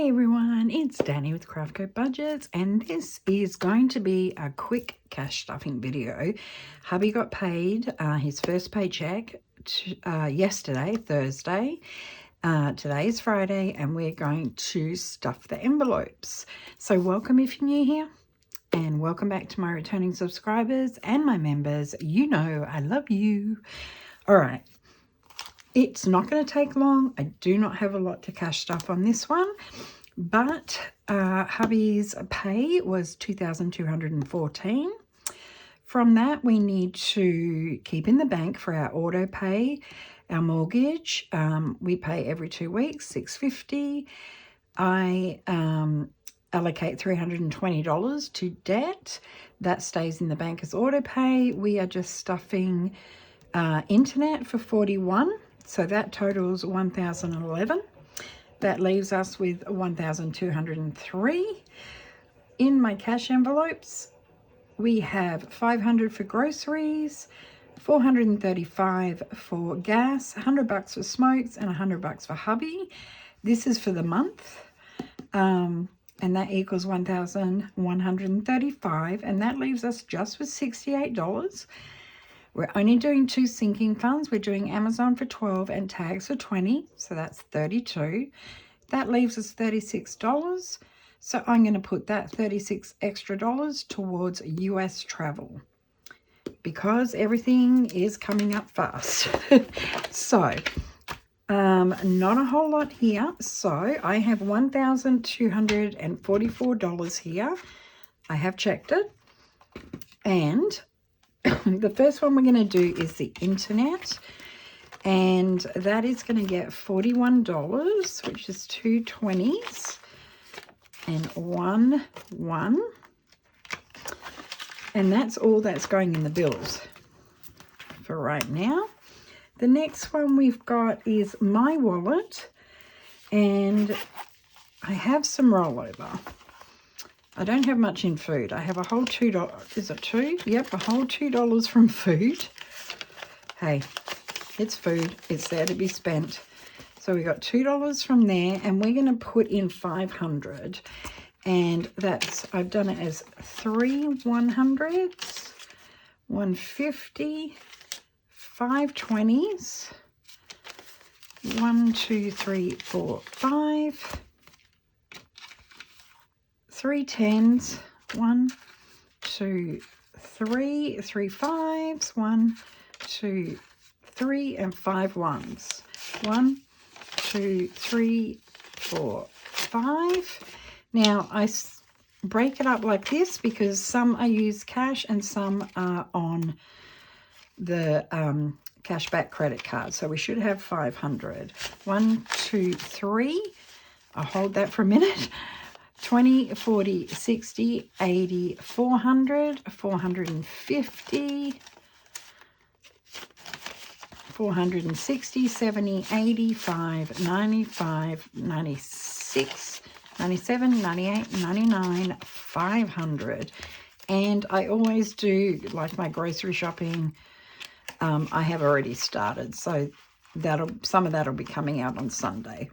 Hey everyone, it's Danny with CraftCoBudgets, and this is going to be a quick cash stuffing video. Hubby got paid his first paycheck yesterday, Thursday. Today is Friday, and we're going to stuff the envelopes. So welcome if you're new here, and welcome back to my returning subscribers and my members. You know I love you. All right. It's not going to take long. I do not have a lot to cash stuff on this one, but hubby's pay was $2,214. From that, we need to keep in the bank for our auto pay, our mortgage. We pay every 2 weeks, $650. I allocate $320 to debt. That stays in the bank as auto pay. We are just stuffing internet for $41. So that totals $1,011. That leaves us with $1,203. In my cash envelopes, we have $500 for groceries, $435 for gas, $100 for smokes, and $100 for hubby. This is for the month, and that equals $1,135, and that leaves us just with $68. We're only doing 2 sinking funds. We're doing Amazon for $12 and tags for $20, so that's $32. That leaves us $36. So I'm going to put that $36 extra towards US travel because everything is coming up fast. So not a whole lot here. So I have $1,244 here. I have checked it, and the first one we're going to do is the internet, and that is going to get $41, which is 2 20s and 1 1, and that's all that's going in the bills for right now. The next one we've got is my wallet, and I have some rollover. I don't have much in food. I have a whole $2. Is it 2? Yep, a whole $2 from food. Hey, it's food. It's there to be spent. So we got $2 from there, and we're going to put in $500. And that's, I've done it as 3 100s, 150, 5 20s, 1 2 3 4 5. 3 10s, 1 2 3, 3 5s, 1 2 3, and 5 1s. 1 2 3 4 5. Now I break it up like this because some I use cash and some are on the cashback credit card. So we should have 500. 1 2 3. I'll hold that for a minute. 20, 40, 60, 80, 400, 450, 460, 70, 85, 95, 96, 97, 98, 99, 500. And I always do, like my grocery shopping, I have already started. So some of that will be coming out on Sunday.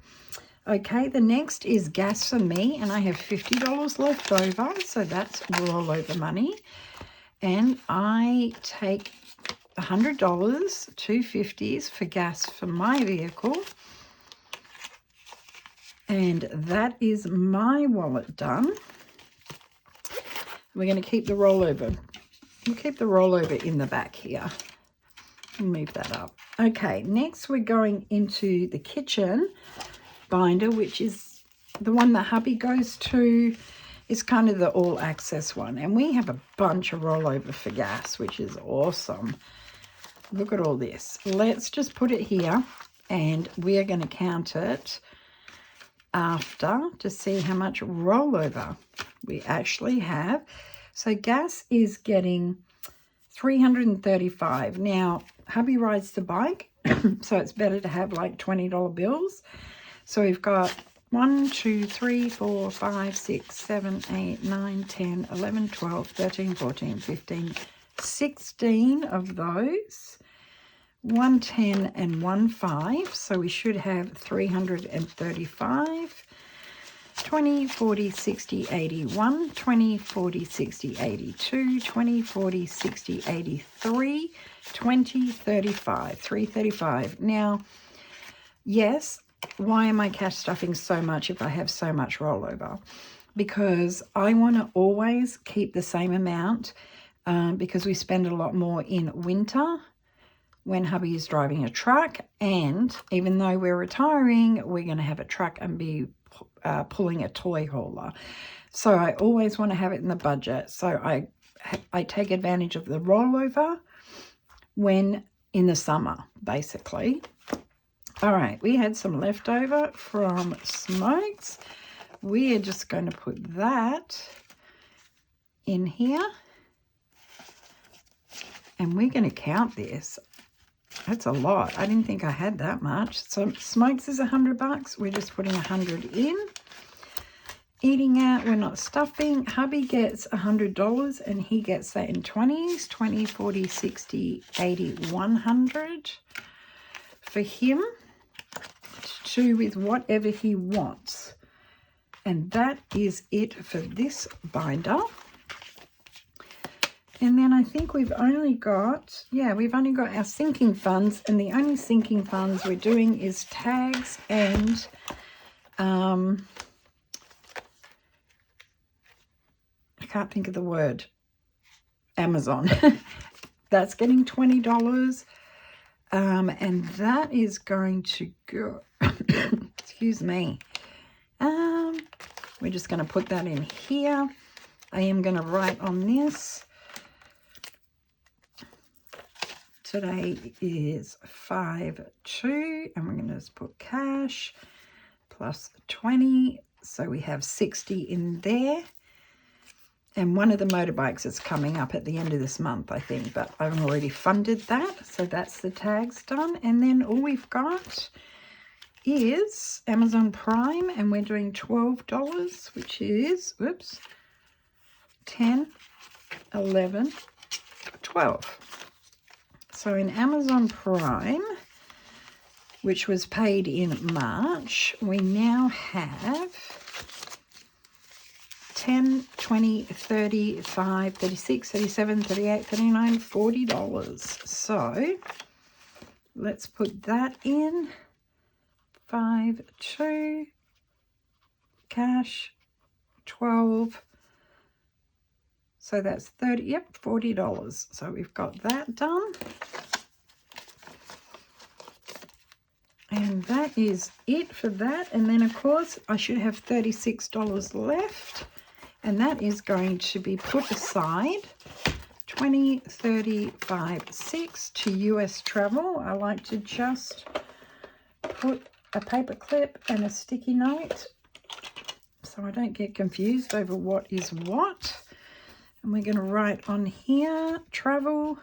Okay, the next is gas for me, and I have $50 left over, so that's rollover money. And I take $100, 250s for gas for my vehicle. And that is my wallet done. We're going to keep the rollover. We'll keep the rollover in the back here. Move that up. Okay, next we're going into the kitchen binder, which is the one that hubby goes to. Is kind of the all access one, and we have a bunch of rollover for gas, which is awesome. Look at all this. Let's just put it here, and we are going to count it after to see how much rollover we actually have. So gas is getting $335. Now hubby rides the bike, so it's better to have like $20 bills. So we've got 1, 2, 3, 4, 5, 6, 7, 8, 9, 10, 11, 12, 13, 14, 15, 16 of those. 110 and 15, so we should have 335. 20, 40, 60, 81, 20, 40, 60, 82, 20, 40, 60, 83, 20, 35, 335. Now, yes, why am I cash stuffing so much if I have so much rollover? Because I want to always keep the same amount because we spend a lot more in winter when hubby is driving a truck, and even though we're retiring, we're going to have a truck and be pulling a toy hauler. So I always want to have it in the budget. So I take advantage of the rollover when in the summer, basically. All right, we had some leftover from smokes. We are just going to put that in here. And we're going to count this. That's a lot. I didn't think I had that much. So smokes is $100. We're just putting 100 in. Eating out, we're not stuffing. Hubby gets $100 and he gets that in 20s. 20, 40, 60, 80, 100 for him to do with whatever he wants. And that is it for this binder. And then I think we've only got, our sinking funds, and the only sinking funds we're doing is tags and I can't think of the word, Amazon. That's getting $20. And that is going to go, excuse me. We're just going to put that in here. I am going to write on this. Today is 5/2, and we're going to just put cash plus 20. So we have 60 in there. And one of the motorbikes is coming up at the end of this month, I think, but I've already funded that. So that's the tags done. And then all we've got is Amazon Prime, and we're doing $12, which is, 10, 11, 12. So in Amazon Prime, which was paid in March, we now have 10, 20, 35, 36, 37, 38, 39, $40. So let's put that in. 5/2, cash, 12. So that's 30, yep, $40. So we've got that done. And that is it for that. And then, of course, I should have $36 left. And that is going to be put aside. 20, 35, 6 to US travel. I like to just put a paper clip and a sticky note so I don't get confused over what is what. And we're going to write on here, travel,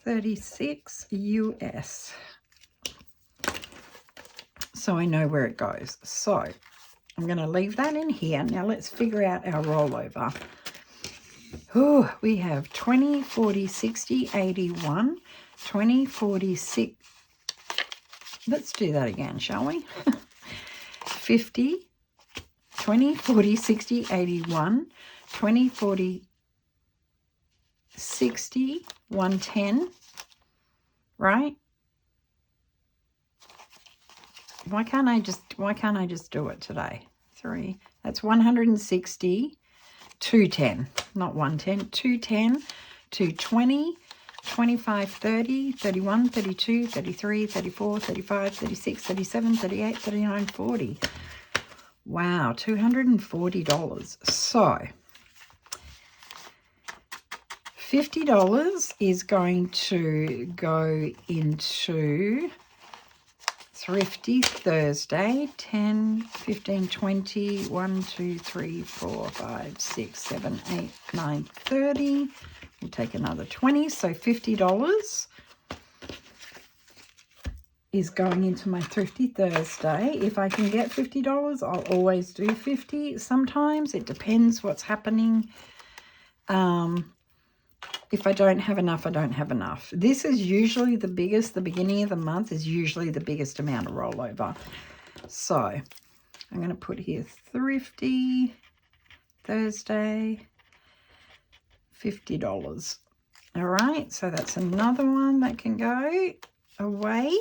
36 US. So I know where it goes. So I'm going to leave that in here. Now let's figure out our rollover. Oh, we have 20, 40, 60, 81, 20, 40, 60. Let's do that again, shall we? 50, 20, 40, 60, 81, 20, 40, 60, 110, right? Why can't I just do it today? 3, that's 160, 210, not 110, 210, 220, 25, 30, 31, 32, 33, 34, 35, 36, 37, 38, 39, 40. Wow, $240. So $50 is going to go into Thrifty Thursday. 10, 15, 20, 1, 2, 3, 4, 5, 6, 7, 8, 9, 30. We'll take another 20, so $50 is going into my Thrifty Thursday. If I can get $50, I'll always do 50. Sometimes it depends what's happening. If I don't have enough, I don't have enough. This is usually the biggest. The beginning of the month is usually the biggest amount of rollover. So I'm going to put here thrifty Thursday, $50. All right, so that's another one that can go away.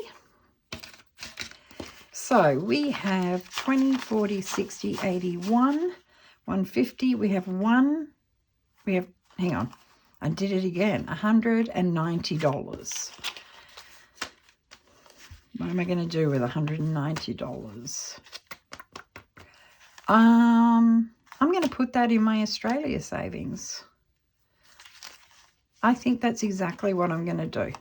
So we have 20, 40, 60, 81, 150. We have hang on, I did it again, $190. What am I going to do with $190? I'm going to put that in my Australia savings. I think that's exactly what I'm going to do,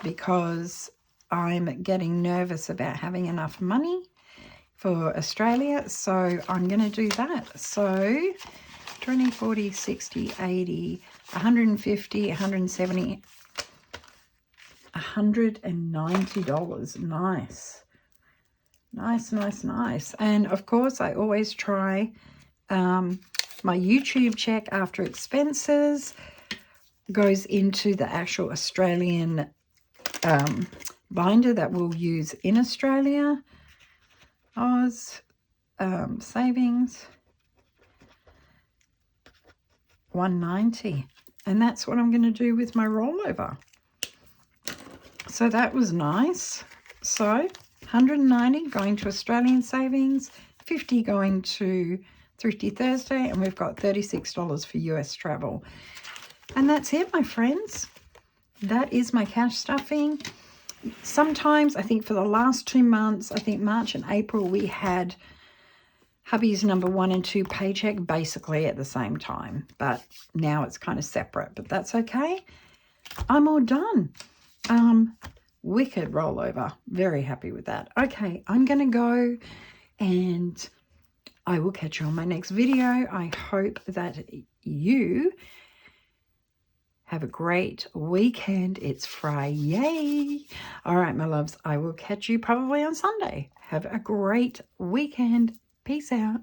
because I'm getting nervous about having enough money for Australia, so I'm going to do that. So 20, 40, 60, 80, 150, 170, $190. Nice. Nice, nice, nice. And of course, I always try my YouTube check after expenses goes into the actual Australian binder that we'll use in Australia. Oz savings 190, and that's what I'm going to do with my rollover. So that was nice. So 190 going to Australian savings, 50 going to Thrifty Thursday, and we've got $36 for US travel. And that's it, my friends. That is my cash stuffing. Sometimes, I think for the last 2 months, I think March and April, we had hubby's number 1 and 2 paycheck basically at the same time. But now it's kind of separate, but that's okay. I'm all done. Wicked rollover. Very happy with that. Okay, I'm going to go and I will catch you on my next video. I hope that you have a great weekend. It's Friday. All right, my loves, I will catch you probably on Sunday. Have a great weekend. Peace out.